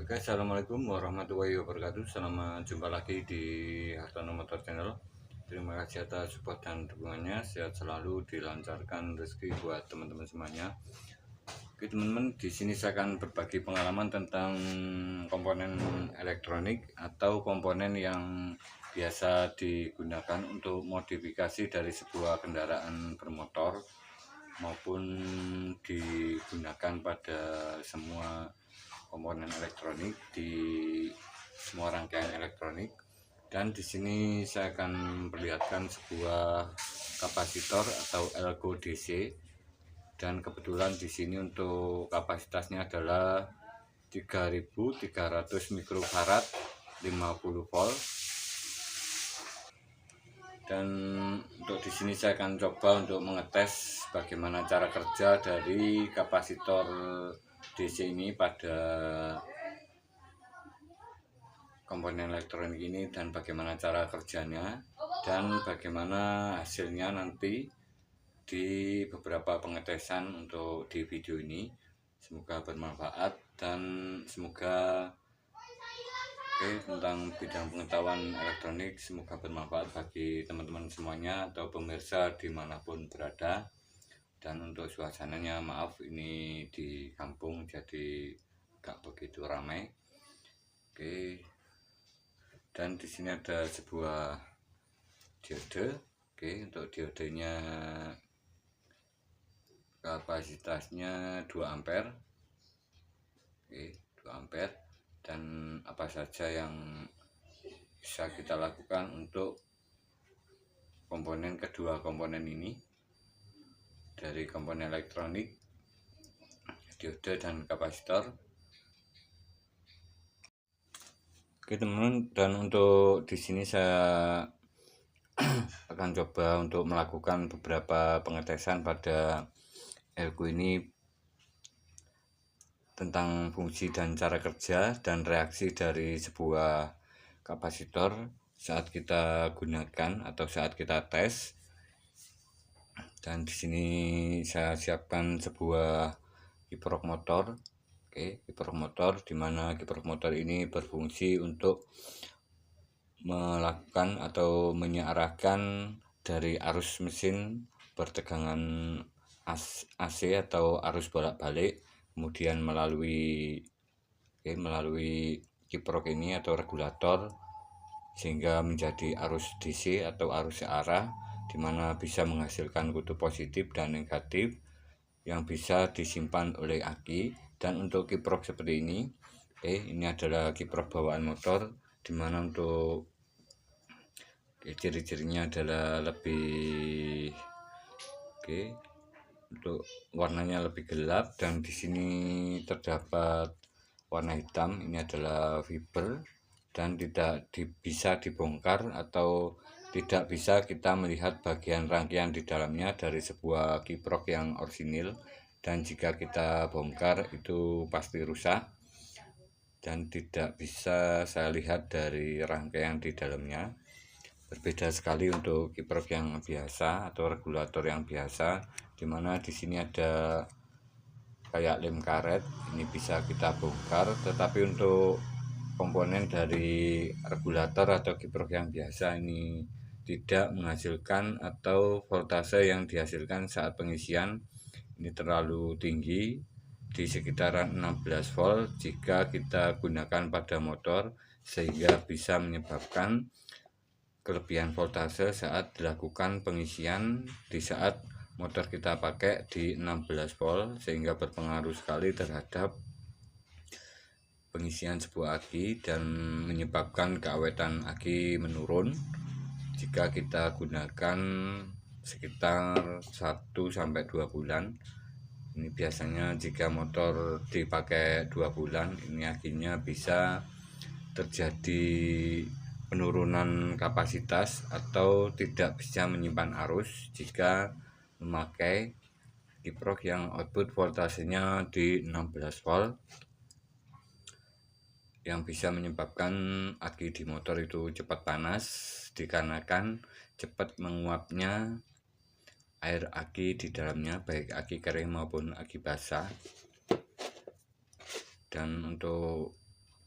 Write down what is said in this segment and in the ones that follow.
Oke, assalamualaikum warahmatullahi wabarakatuh. Selamat jumpa lagi di Hartono Motor Channel. Terima kasih atas support dan dukungannya. Sehat selalu, dilancarkan rezeki buat teman-teman semuanya. Oke teman-teman, di sini saya akan berbagi pengalaman tentang komponen elektronik atau komponen yang biasa digunakan untuk modifikasi dari sebuah kendaraan bermotor maupun digunakan pada semua komponen elektronik di semua rangkaian elektronik. Dan di sini saya akan memperlihatkan sebuah kapasitor atau Elgo DC, dan kebetulan di sini untuk kapasitasnya adalah 3300 mikrofarad 50 volt. Dan untuk di sini saya akan coba untuk mengetes bagaimana cara kerja dari kapasitor DC ini pada komponen elektronik ini, dan bagaimana cara kerjanya dan bagaimana hasilnya nanti di beberapa pengetesan untuk di video ini. Semoga bermanfaat dan semoga tentang bidang pengetahuan elektronik, semoga bermanfaat bagi teman-teman semuanya atau pemirsa dimanapun berada. Dan untuk suasananya, maaf ini di kampung jadi gak begitu ramai. Oke, dan di sini ada sebuah diode. Oke, untuk diodenya kapasitasnya 2 ampere. Oke, 2 ampere. Dan apa saja yang bisa kita lakukan untuk kedua komponen ini dari komponen elektronik, diode dan kapasitor. Oke teman-teman, dan untuk di sini saya akan coba untuk melakukan beberapa pengetesan pada Elgo ini tentang fungsi dan cara kerja dan reaksi dari sebuah kapasitor saat kita gunakan atau saat kita tes. Dan di sini saya siapkan sebuah kiprok motor. Oke, kiprok motor, di mana kiprok motor ini berfungsi untuk melakukan atau menyearahkan dari arus mesin bertegangan AC atau arus bolak-balik, kemudian melalui kiprok ini atau regulator sehingga menjadi arus DC atau arus searah, di mana bisa menghasilkan kutub positif dan negatif yang bisa disimpan oleh aki. Dan untuk kiprok seperti ini, ini adalah kiprok bawaan motor, di mana untuk ciri-cirinya adalah lebih untuk warnanya lebih gelap, dan di sini terdapat warna hitam. Ini adalah fiber dan tidak bisa dibongkar atau tidak bisa kita melihat bagian rangkaian di dalamnya dari sebuah kiprok yang orisinil, dan jika kita bongkar itu pasti rusak dan tidak bisa saya lihat dari rangkaian di dalamnya. Berbeda sekali untuk kiprok yang biasa atau regulator yang biasa, dimana di sini ada kayak lem karet, ini bisa kita bongkar. Tetapi untuk komponen dari regulator atau kiprok yang biasa ini tidak menghasilkan, atau voltase yang dihasilkan saat pengisian ini terlalu tinggi di sekitaran 16 volt jika kita gunakan pada motor, sehingga bisa menyebabkan kelebihan voltase saat dilakukan pengisian di saat motor kita pakai di 16 volt, sehingga berpengaruh sekali terhadap pengisian sebuah aki dan menyebabkan keawetan aki menurun jika kita gunakan sekitar 1-2 bulan. Ini biasanya jika motor dipakai 2 bulan, ini akhirnya bisa terjadi penurunan kapasitas atau tidak bisa menyimpan arus jika memakai kiprok yang output voltasenya di 16 volt, yang bisa menyebabkan aki di motor itu cepat panas dikarenakan cepat menguapnya air aki di dalamnya, baik aki kering maupun aki basah. Dan untuk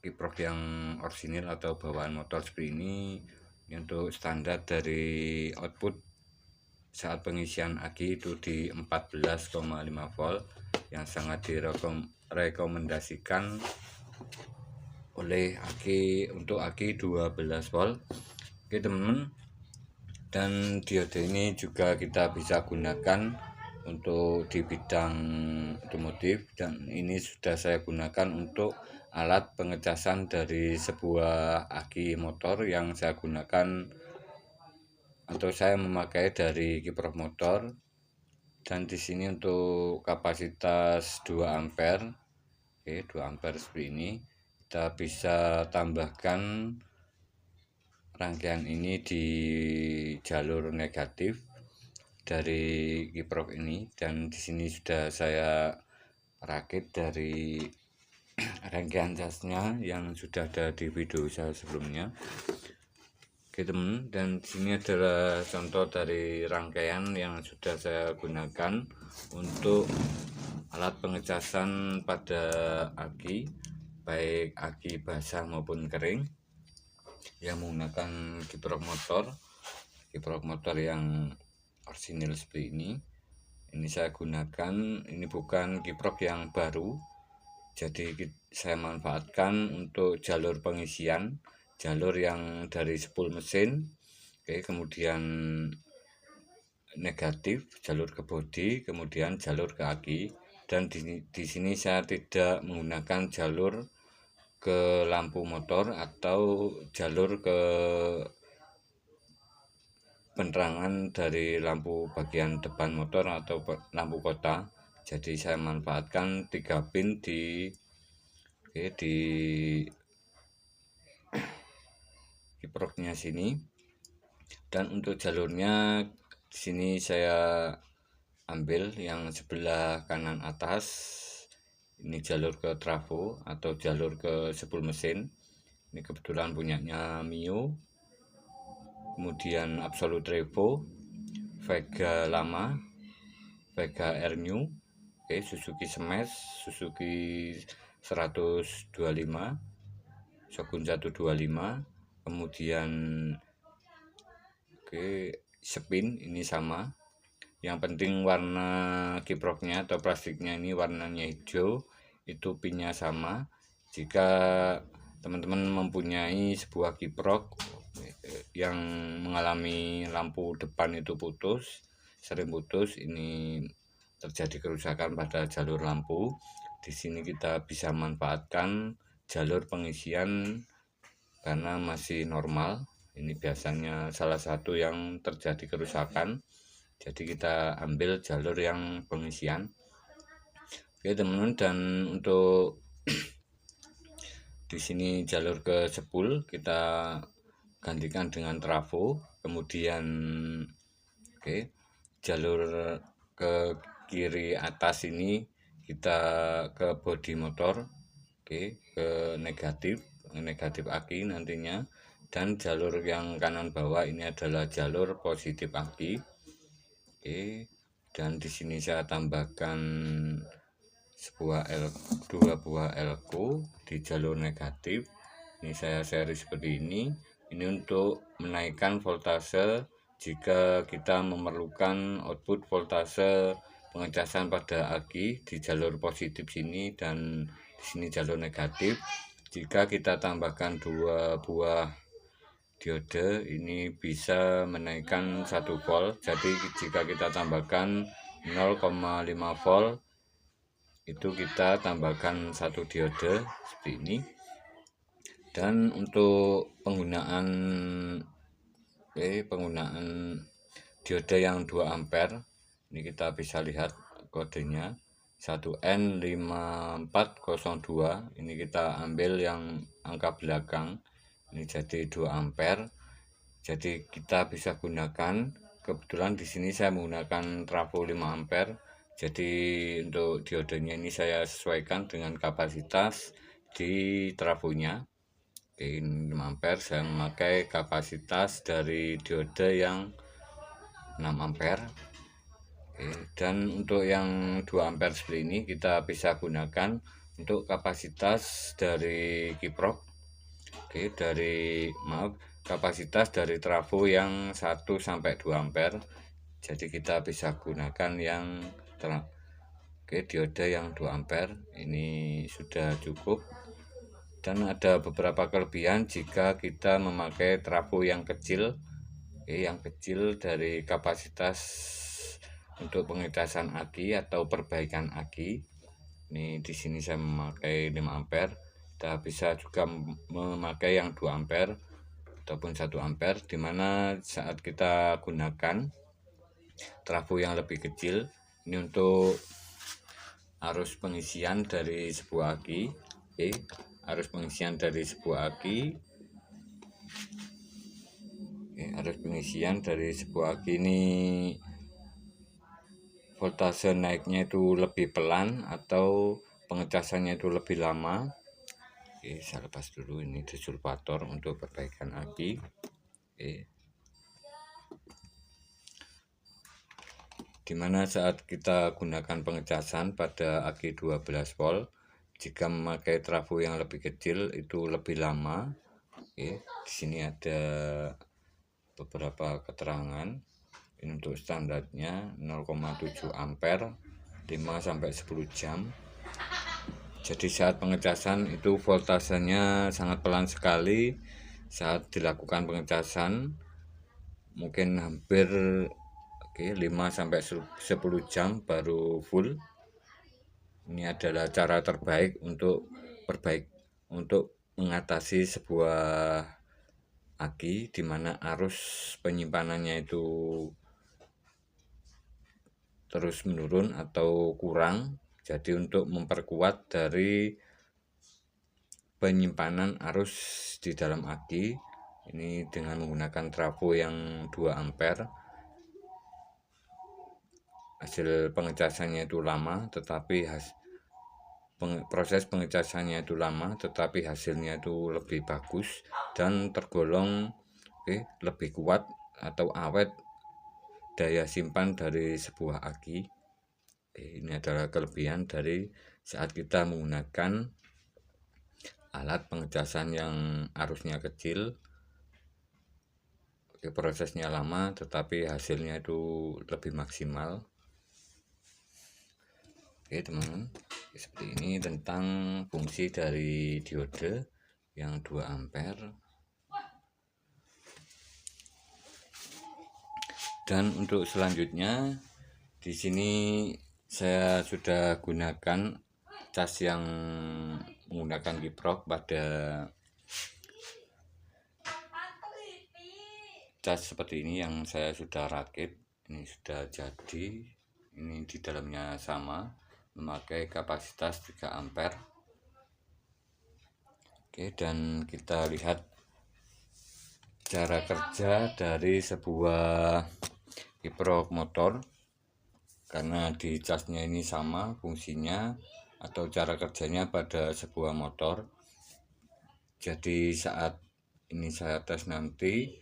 kiprok yang orisinil atau bawaan motor seperti ini untuk standar dari output saat pengisian aki itu di 14,5 volt yang sangat direkomendasikan oleh untuk aki 12 volt. Oke teman-teman, dan diode ini juga kita bisa gunakan untuk di bidang otomotif, dan ini sudah saya gunakan untuk alat pengecasan dari sebuah aki motor yang saya gunakan atau saya memakai dari kiprok motor. Dan di sini untuk kapasitas 2 ampere, oke, 2 ampere seperti ini. Kita bisa tambahkan rangkaian ini di jalur negatif dari kiprok ini, dan di sini sudah saya rakit dari rangkaian casnya yang sudah ada di video saya sebelumnya. Oke teman, dan sini adalah contoh dari rangkaian yang sudah saya gunakan untuk alat pengecasan pada aki, baik aki basah maupun kering, yang menggunakan kiprok motor yang orisinil seperti ini. Ini saya gunakan, ini bukan kiprok yang baru, jadi saya manfaatkan untuk jalur pengisian, jalur yang dari spool mesin, oke, kemudian negatif, jalur ke bodi, kemudian jalur ke aki. Dan di sini saya tidak menggunakan jalur ke lampu motor atau jalur ke penerangan dari lampu bagian depan motor atau lampu kota. Jadi saya manfaatkan 3 pin di kiproknya sini. Dan untuk jalurnya di sini saya ambil yang sebelah kanan atas, ini jalur ke trafo atau jalur ke spool mesin. Ini kebetulan punyanya Mio, kemudian Absolute Revo, Vega lama, Vega R New, oke, Suzuki Smash, Suzuki 125, Shogun 125, kemudian spin ini sama. Yang penting warna kiproknya atau plastiknya ini warnanya hijau, itu pinnya sama. Jika teman-teman mempunyai sebuah kiprok yang mengalami lampu depan itu sering putus, ini terjadi kerusakan pada jalur lampu. Di sini kita bisa manfaatkan jalur pengisian karena masih normal. Ini biasanya salah satu yang terjadi kerusakan, jadi kita ambil jalur yang pengisian. Oke teman-teman, dan untuk di sini jalur ke spool kita gantikan dengan trafo, kemudian jalur ke kiri atas ini kita ke bodi motor, ke negatif aki nantinya. Dan jalur yang kanan bawah ini adalah jalur positif aki. Dan di sini saya tambahkan dua buah elko di jalur negatif. Ini saya seri seperti ini. Ini untuk menaikkan voltase jika kita memerlukan output voltase pengecasan pada aki di jalur positif sini, dan di sini jalur negatif. Jika kita tambahkan 2 buah diode, ini bisa menaikkan 1 volt. Jadi jika kita tambahkan 0,5 volt, itu kita tambahkan 1 diode seperti ini. Dan untuk penggunaan diode yang 2 ampere, ini kita bisa lihat kodenya 1N5402. ini kita ambil yang angka belakang, ini jadi 2 ampere. Jadi kita bisa gunakan, kebetulan di sini saya menggunakan trafo 5 ampere. Jadi untuk diodenya ini saya sesuaikan dengan kapasitas di trafonya. Oke, ini 5 ampere, saya memakai kapasitas dari diode yang 6 ampere. Oke, dan untuk yang 2 ampere seperti ini kita bisa gunakan Untuk kapasitas dari kiprok, oke, kapasitas dari trafo yang 1 sampai 2 ampere. Jadi kita bisa gunakan yang diode yang 2 ampere. Ini sudah cukup. Dan ada beberapa kelebihan jika kita memakai trafo yang kecil, yang kecil dari kapasitas untuk pengecasan aki atau perbaikan aki. Ini di sini saya memakai 5 ampere. Kita bisa juga memakai yang 2 ampere ataupun 1 ampere, dimana saat kita gunakan trafo yang lebih kecil ini untuk arus pengisian dari sebuah aki. Arus pengisian dari sebuah aki, arus pengisian dari sebuah aki ini voltase naiknya itu lebih pelan atau pengecasannya itu lebih lama. Saya lepas dulu ini disulpator untuk perbaikan aki. Dimana saat kita gunakan pengecasan pada aki 12 volt, jika memakai trafo yang lebih kecil itu lebih lama. Di sini ada beberapa keterangan. Ini untuk standarnya 0,7 ampere 5 sampai 10 jam. Jadi saat pengecasan itu voltasenya sangat pelan sekali. Saat dilakukan pengecasan mungkin hampir 5 sampai 10 jam baru full. Ini adalah cara terbaik untuk mengatasi sebuah aki di mana arus penyimpanannya itu terus menurun atau kurang. Jadi untuk memperkuat dari penyimpanan arus di dalam aki ini dengan menggunakan trafo yang 2 ampere. Hasil pengecasannya itu lama, tetapi proses pengecasannya itu lama, tetapi hasilnya itu lebih bagus dan tergolong lebih kuat atau awet daya simpan dari sebuah aki. Ini adalah kelebihan dari saat kita menggunakan alat pengecasan yang arusnya kecil. Prosesnya lama, tetapi hasilnya itu lebih maksimal. Teman-teman, seperti ini tentang fungsi dari diode yang 2 ampere. Dan untuk selanjutnya di sini saya sudah gunakan cas yang menggunakan kiprok pada cas seperti ini yang saya sudah rakit. Ini sudah jadi. Ini di dalamnya sama, memakai kapasitas 3 ampere. Dan kita lihat cara kerja dari sebuah kiprok motor, karena di casnya ini sama fungsinya atau cara kerjanya pada sebuah motor. Jadi saat ini saya tes nanti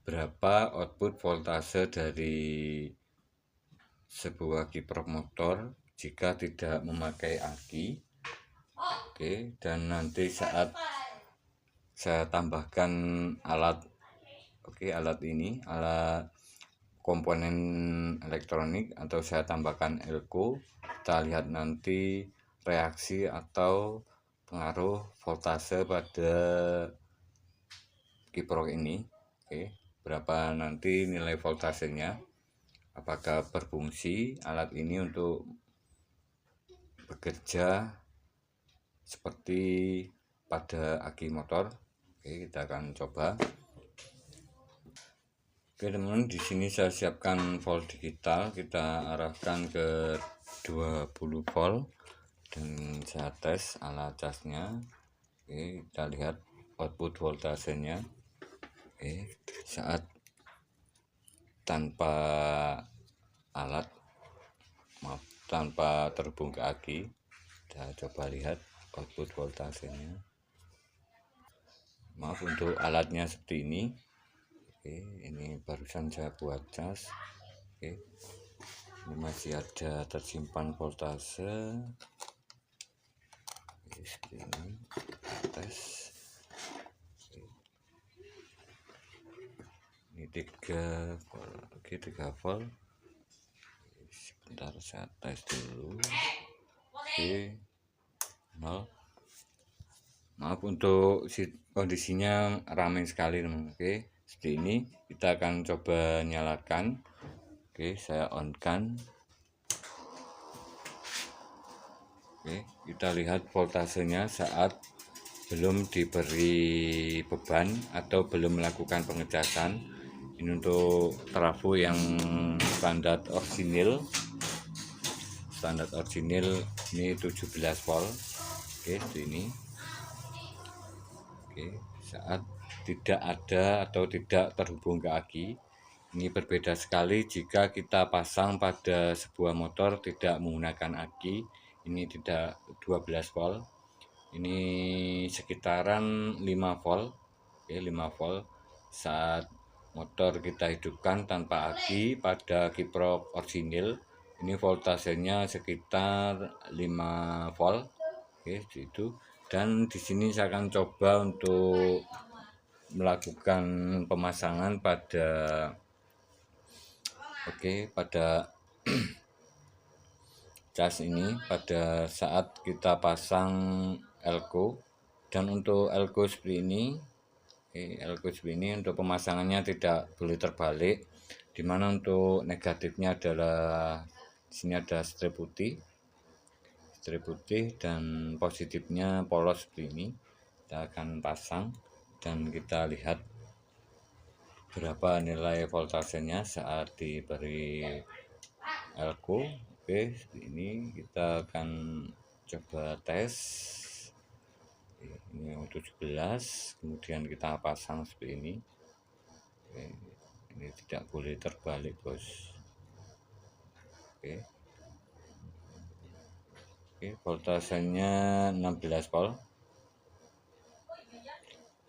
berapa output voltase dari sebuah kiprok motor jika tidak memakai aki. Dan nanti saat saya tambahkan alat ini, alat komponen elektronik, atau saya tambahkan elko, kita lihat nanti reaksi atau pengaruh voltase pada kiprok ini. Berapa nanti nilai voltasenya, apakah berfungsi alat ini untuk bekerja seperti pada aki motor. Kita akan coba. Teman-teman, di sini saya siapkan volt digital, kita arahkan ke 20 volt dan saya tes alat casnya. Kita lihat output voltasenya. Saat tanpa alat, tanpa terhubung ke aki, kita coba lihat output voltasenya. Untuk alatnya seperti ini. Ini barusan saya buat cas. Ini masih ada tersimpan voltase. Oke, seperti ini tes. Ini 3 volt. Oke, 3 volt. Sebentar saya tes dulu. Oke, 0. Maaf untuk kondisinya ramai sekali teman. Oke, seperti ini kita akan coba nyalakan. Oke, saya on kan. Oke, kita lihat voltasenya saat belum diberi beban atau belum melakukan pengecasan. Ini untuk trafo yang standar orisinil ini 17 volt. Oke, seperti ini. Oke, saat tidak ada atau tidak terhubung ke aki, ini berbeda sekali jika kita pasang pada sebuah motor tidak menggunakan aki. Ini tidak 12 volt, ini sekitaran 5 volt. Oke, 5 volt saat motor kita hidupkan tanpa aki pada kiprok orisinil, ini voltasenya sekitar 5 volt. Oke, itu. Dan di sini saya akan coba untuk melakukan pemasangan pada cas ini pada saat kita pasang elko. Dan untuk elko seperti ini, untuk pemasangannya tidak boleh terbalik, dimana untuk negatifnya adalah di sini ada strip putih dan positifnya polos seperti ini. Kita akan pasang dan kita lihat berapa nilai voltasenya saat diberi elko. Oke, seperti ini kita akan coba tes. Ini 17, kemudian kita pasang seperti ini. Oke, ini tidak boleh terbalik bos. Oke, voltasenya 16 volt.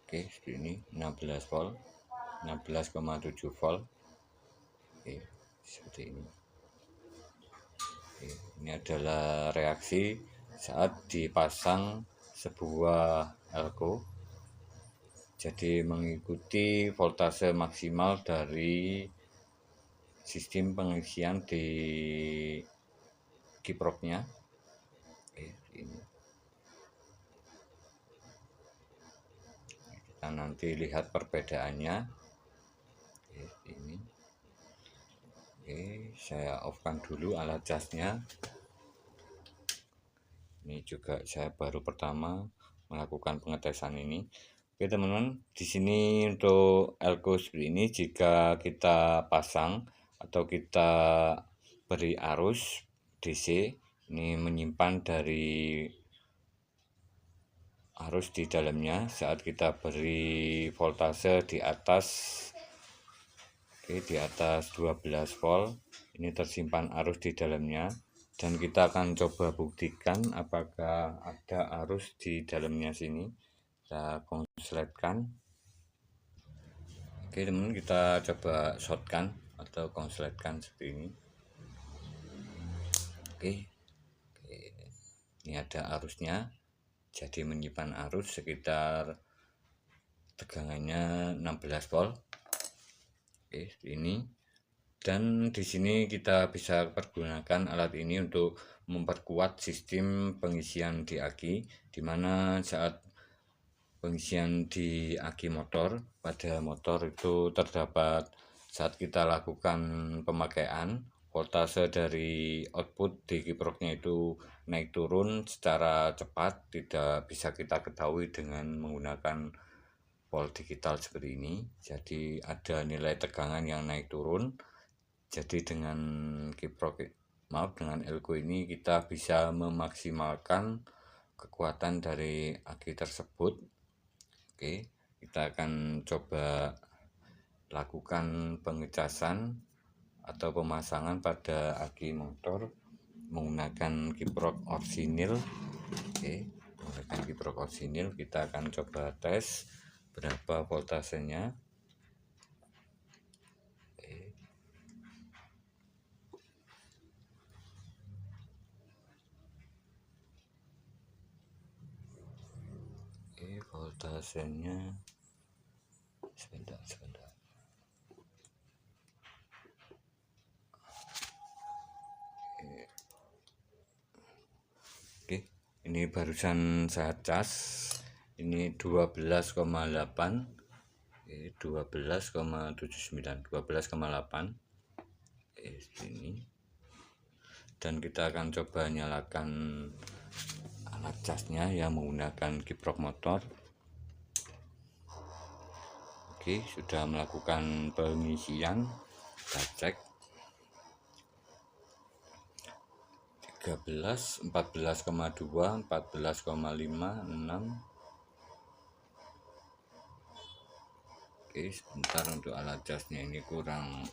Oke, seperti ini 16 volt, 16,7 volt. Oke, seperti ini. Oke, ini adalah reaksi saat dipasang sebuah elko. Jadi mengikuti voltase maksimal dari sistem pengisian di kiproknya. Oke, ini. Kita nanti lihat perbedaannya. Oke, ini. Oke, saya off-kan dulu alat casnya. Ini juga saya baru pertama melakukan pengetesan ini. Oke teman-teman, di sini untuk elko seperti ini jika kita pasang atau kita beri arus DC, ini menyimpan dari arus di dalamnya. Saat kita beri voltase di atas 12 volt, ini tersimpan arus di dalamnya. Dan kita akan coba buktikan apakah ada arus di dalamnya sini. Kita konsletkan. Oke teman-teman, kita coba shortkan atau konsletkan seperti ini. Oke, ini ada arusnya, jadi menyimpan arus sekitar tegangannya 16 volt. Oke, ini. Dan di sini kita bisa pergunakan alat ini untuk memperkuat sistem pengisian di aki, dimana saat pengisian di aki motor, pada motor itu terdapat saat kita lakukan pemakaian, voltase dari output di kiproknya itu naik turun secara cepat, tidak bisa kita ketahui dengan menggunakan volt digital seperti ini. Jadi ada nilai tegangan yang naik turun. Jadi dengan dengan elko ini kita bisa memaksimalkan kekuatan dari aki tersebut. Oke, kita akan coba lakukan pengecasan atau pemasangan pada aki motor menggunakan kiprok orisinil. Oke, menggunakan kiprok orisinil kita akan coba tes berapa voltasenya. voltasenya sebentar. Oke, ini barusan saya cas, ini 12,8, 12,79, 12,8 ini. Dan kita akan coba nyalakan alat casnya yang menggunakan kiprok motor. Oke, sudah melakukan pengisian. Kita cek 13, 14,2, 14,5, 6. Oke, sebentar untuk alat casnya ini kurang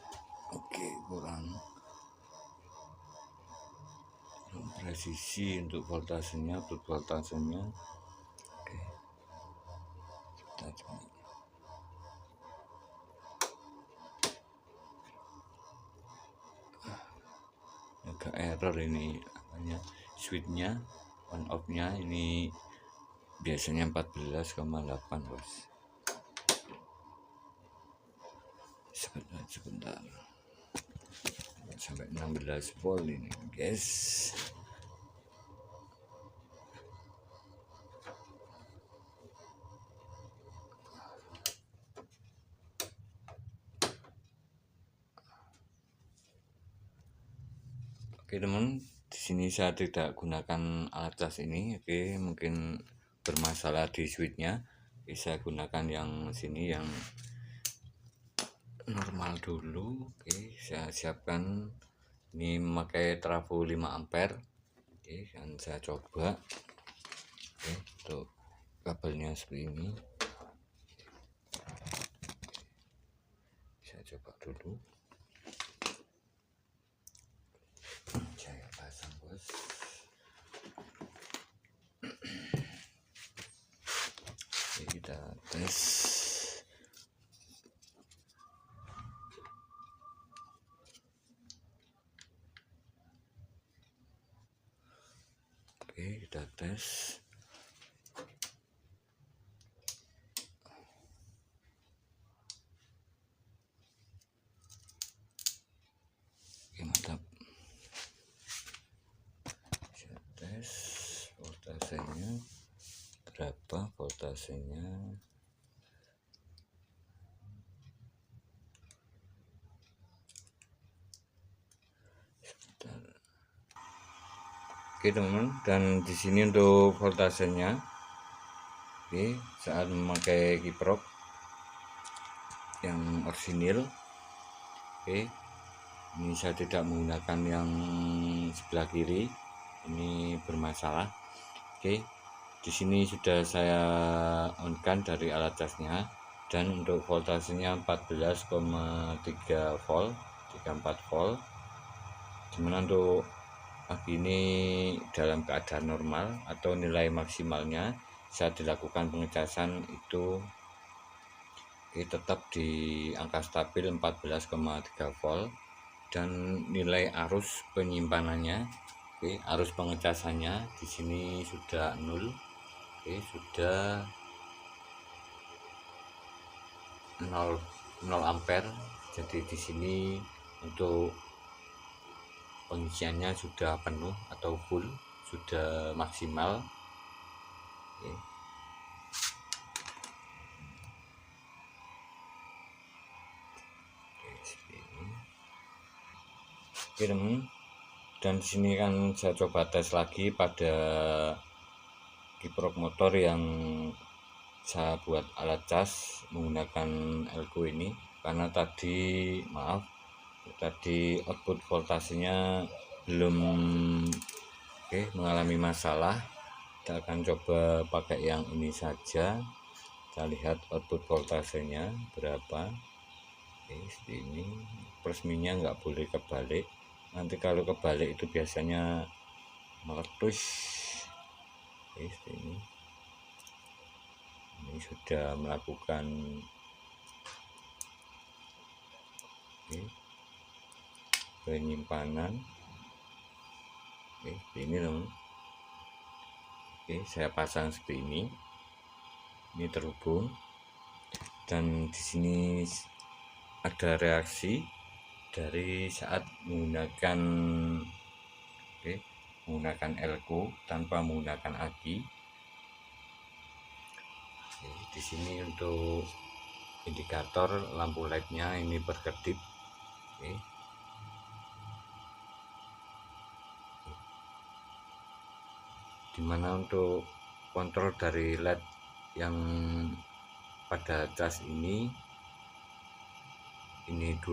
presisi untuk voltasenya, voltasenya. Oke, kita coba. Agak error ini apanya, switchnya, on off nya ini biasanya 14,8 bos. Sebentar sampai 16 volt ini guys. Oke teman, di sini saya tidak gunakan alat cas ini. Oke, mungkin bermasalah di switchnya. Oke, saya gunakan yang sini yang normal dulu. Oke, saya siapkan ini memakai trafo 5 ampere. Oke, dan saya coba. Oke, untuk kabelnya seperti ini. Saya coba dulu. Saya pasang bos. Oke, kita tes. Oke, kita tes. Oke, mantap. Saya tes voltasenya berapa, voltasenya. Oke teman-teman, dan di sini untuk voltasenya. Oke, saat memakai kiprok yang orisinil. Oke, ini saya tidak menggunakan yang sebelah kiri, ini bermasalah. Oke, di sini sudah saya on-kan dari alat casnya, dan untuk voltasenya 14,3 volt, 34 volt. Dimana untuk pagi ini dalam keadaan normal atau nilai maksimalnya saat dilakukan pengecasan itu tetap di angka stabil 14,3 volt, dan nilai arus penyimpanannya, arus pengecasannya di sini sudah 0, sudah 0 ampere. Jadi di sini untuk pengisiannya sudah penuh atau full, sudah maksimal. Oke teman, dan di sini kan saya coba tes lagi pada kiprok motor yang saya buat alat cas menggunakan elko ini, karena tadi output voltasenya belum mengalami masalah. Kita akan coba pakai yang ini saja. Kita lihat output voltasenya berapa. Seperti ini, plus minusnya nggak boleh kebalik, nanti kalau kebalik itu biasanya meletus. Seperti ini sudah melakukan penyimpanan. Seperti ini teman. Saya pasang seperti ini. ini terhubung, dan di sini ada reaksi dari saat menggunakan menggunakan elko tanpa menggunakan aki. Di sini untuk indikator lampu LED-nya ini berkedip. Dimana untuk kontrol dari LED yang pada cas ini 12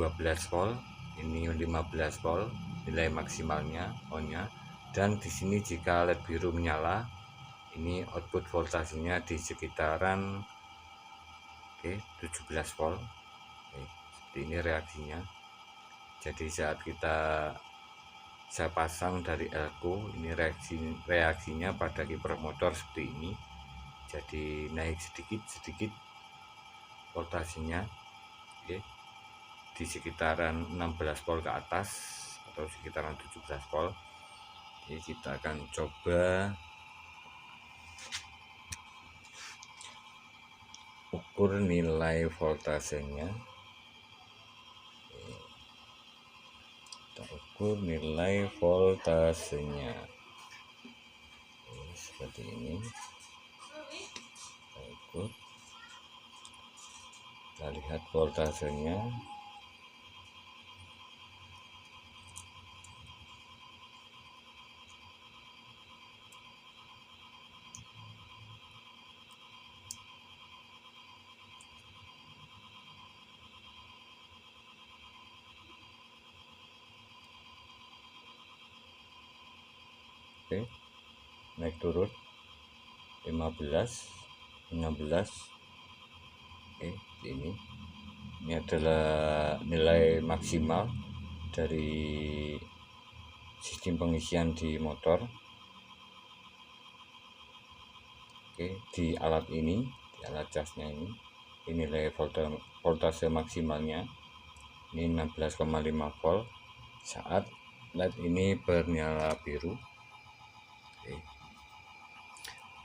volt, ini 15 volt nilai maksimalnya on-nya, dan di sini jika LED biru menyala, ini output voltasenya di sekitaran 17 volt. Seperti ini reaksinya. Jadi saat saya pasang dari elko, ini reaksinya pada kiper motor seperti ini. Jadi naik sedikit voltasenya, di sekitaran 16 volt ke atas atau sekitaran 17 volt. Jadi kita akan coba ukur nilai voltasenya. Kita ukur nilai voltasenya seperti ini. Kita lihat voltasenya. Naik turun 15, 16. Ini adalah nilai maksimal dari sistem pengisian di motor. Di alat ini, di alat casnya ini nilai voltase maksimalnya ini 16,5 volt saat LED ini bernyala biru.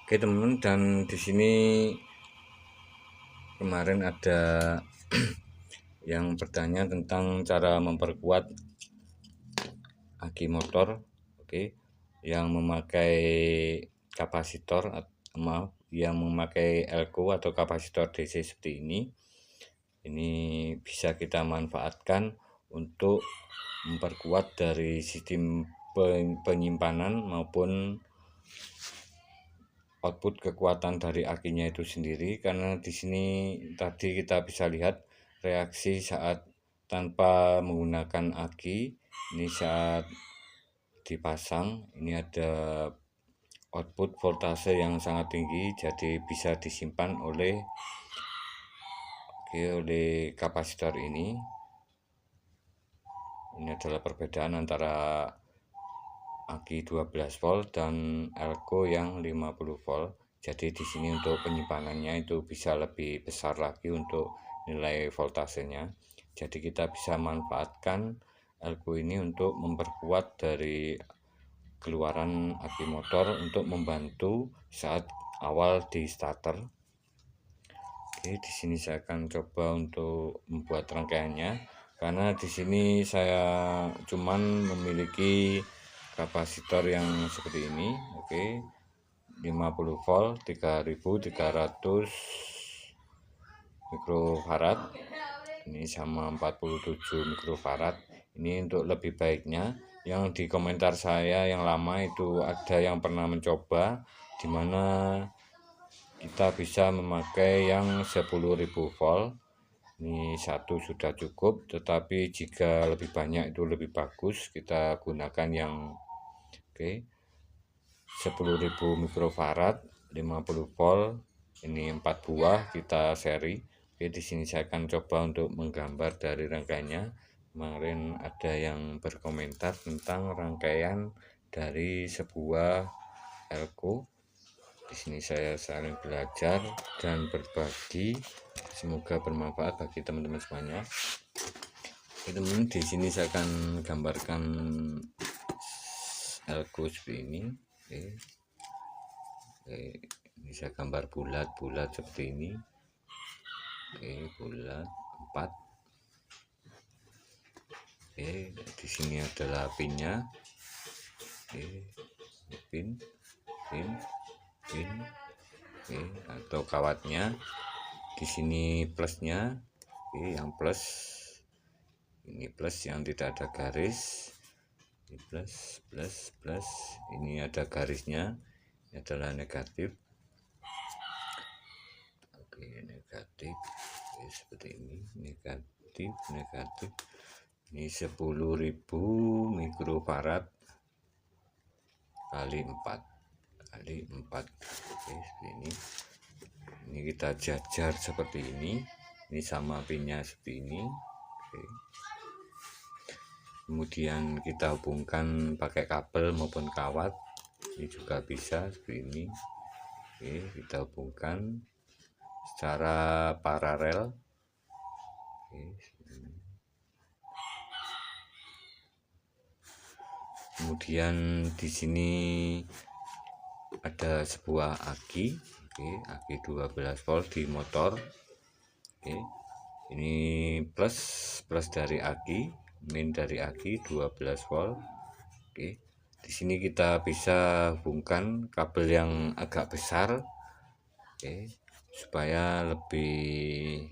Oke teman-teman, dan di sini kemarin ada yang bertanya tentang cara memperkuat aki motor, yang memakai kapasitor, yang memakai elko atau kapasitor DC seperti ini. Ini bisa kita manfaatkan untuk memperkuat dari sistem penyimpanan maupun output kekuatan dari akinya itu sendiri, karena di sini tadi kita bisa lihat reaksi saat tanpa menggunakan aki. Ini saat dipasang, ini ada output voltase yang sangat tinggi, jadi bisa disimpan oleh kapasitor ini. Ini adalah perbedaan antara aki 12 volt dan elko yang 50 volt. Jadi di sini untuk penyimpanannya itu bisa lebih besar lagi untuk nilai voltasenya. Jadi kita bisa manfaatkan elko ini untuk memperkuat dari keluaran aki motor untuk membantu saat awal di starter. Di sini saya akan coba untuk membuat rangkaiannya, karena di sini saya cuman memiliki kapasitor yang seperti ini. 50 volt 3300 mikrofarad, ini sama 47 mikrofarad. Ini untuk lebih baiknya, yang di komentar saya yang lama itu ada yang pernah mencoba, dimana kita bisa memakai yang 10.000 volt. Ini satu sudah cukup, tetapi jika lebih banyak itu lebih bagus. Kita gunakan yang 10.000 mikrofarad 50 volt. Ini 4 buah kita seri. Di sini saya akan coba untuk menggambar dari rangkaiannya. Kemarin ada yang berkomentar tentang rangkaian dari sebuah elko. Di sini saya saling belajar dan berbagi, semoga bermanfaat bagi teman-teman semuanya. Teman-teman, di sini saya akan gambarkan elko seperti ini. Ini saya gambar bulat-bulat seperti ini. Oke, bulat 4. Oke, di sini adalah pinnya. Oke, pin. Oke, atau kawatnya. Di sini plusnya. Oke, yang plus. Ini plus yang tidak ada garis. Ini plus. Ini ada garisnya. Ini adalah negatif. Oke, negatif. Oke, seperti ini. Negatif. Ini 10.000 mikrofarad kali 4. Oke, seperti ini. Ini kita jajar seperti ini. Ini sama pinnya seperti ini. Oke. Kemudian kita hubungkan pakai kabel maupun kawat. Ini juga bisa seperti ini. Oke, kita hubungkan secara paralel. Oke, kemudian di sini ada sebuah aki. Oke, aki 12 volt di motor. Oke, ini plus dari aki, min dari aki 12 volt. Oke, di sini kita bisa hubungkan kabel yang agak besar. Oke, supaya lebih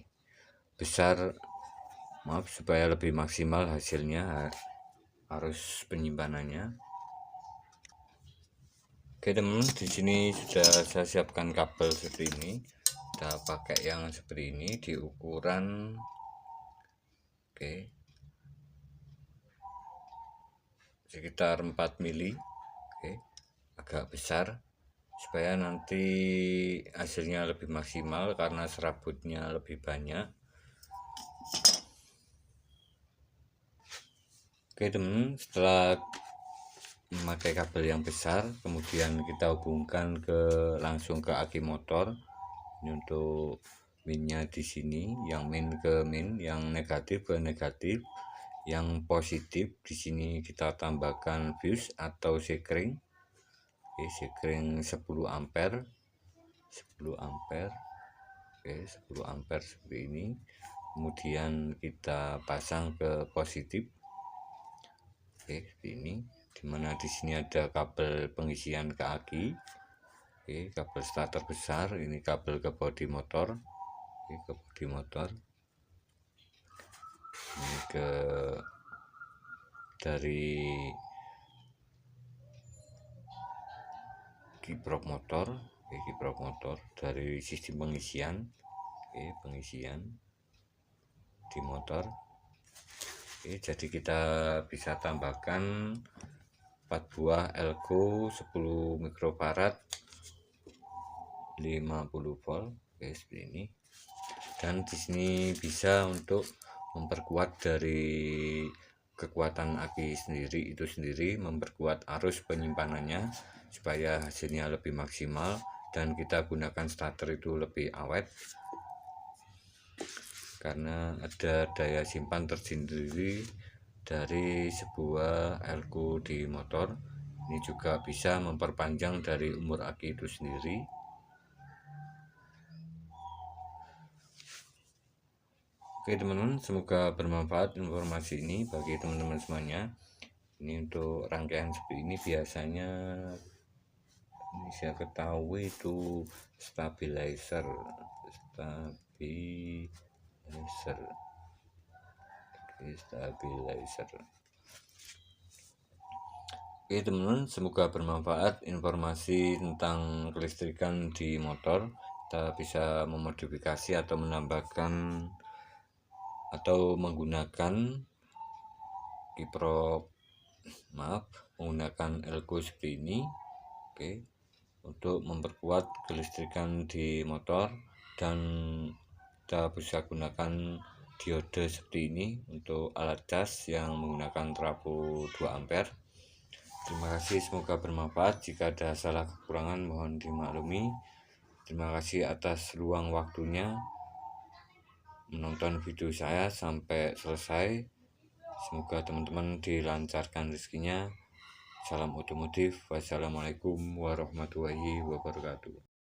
besar, supaya lebih maksimal hasilnya arus penyimpanannya. Oke teman-teman, di sini sudah saya siapkan kabel seperti ini. Kita pakai yang seperti ini di ukuran sekitar 4 mili. Oke, agak besar supaya nanti hasilnya lebih maksimal karena serabutnya lebih banyak. Oke teman-teman, setelah memakai kabel yang besar, kemudian kita hubungkan langsung ke aki motor. Ini untuk minnya di sini, yang min ke min, yang negatif ke negatif, yang positif di sini kita tambahkan fuse atau sekring. Oke, sekring 10 ampere. Oke, 10 ampere seperti ini. Kemudian kita pasang ke positif. Oke, seperti ini. Dimana di sini ada kabel pengisian ke aki. Oke, kabel starter besar. Ini kabel ke bodi motor. Oke, ke bodi motor. Ini ke dari kiprok motor. Oke, kiprok motor dari sistem pengisian. Oke, pengisian di motor. Oke, jadi kita bisa tambahkan 4 buah elko 10 mikrofarad 50 volt. Oke, seperti ini. Dan di sini bisa untuk memperkuat dari kekuatan aki itu sendiri, memperkuat arus penyimpanannya supaya hasilnya lebih maksimal dan kita gunakan starter itu lebih awet karena ada daya simpan tersendiri dari sebuah elko di motor. Ini juga bisa memperpanjang dari umur aki itu sendiri. Oke teman-teman, semoga bermanfaat informasi ini bagi teman-teman semuanya. Ini untuk rangkaian seperti ini biasanya ini saya ketahui itu stabilizer. Oke teman-teman, semoga bermanfaat informasi tentang kelistrikan di motor. Kita bisa memodifikasi atau menambahkan atau menggunakan menggunakan elko seperti ini. Oke, untuk memperkuat kelistrikan di motor, dan kita bisa gunakan diode seperti ini untuk alat cas yang menggunakan trafo 2 ampere. Terima kasih, semoga bermanfaat. Jika ada salah kekurangan mohon dimaklumi. Terima kasih atas luang waktunya menonton video saya sampai selesai. Semoga teman-teman dilancarkan rezekinya. Salam otomotif. Wassalamualaikum warahmatullahi wabarakatuh.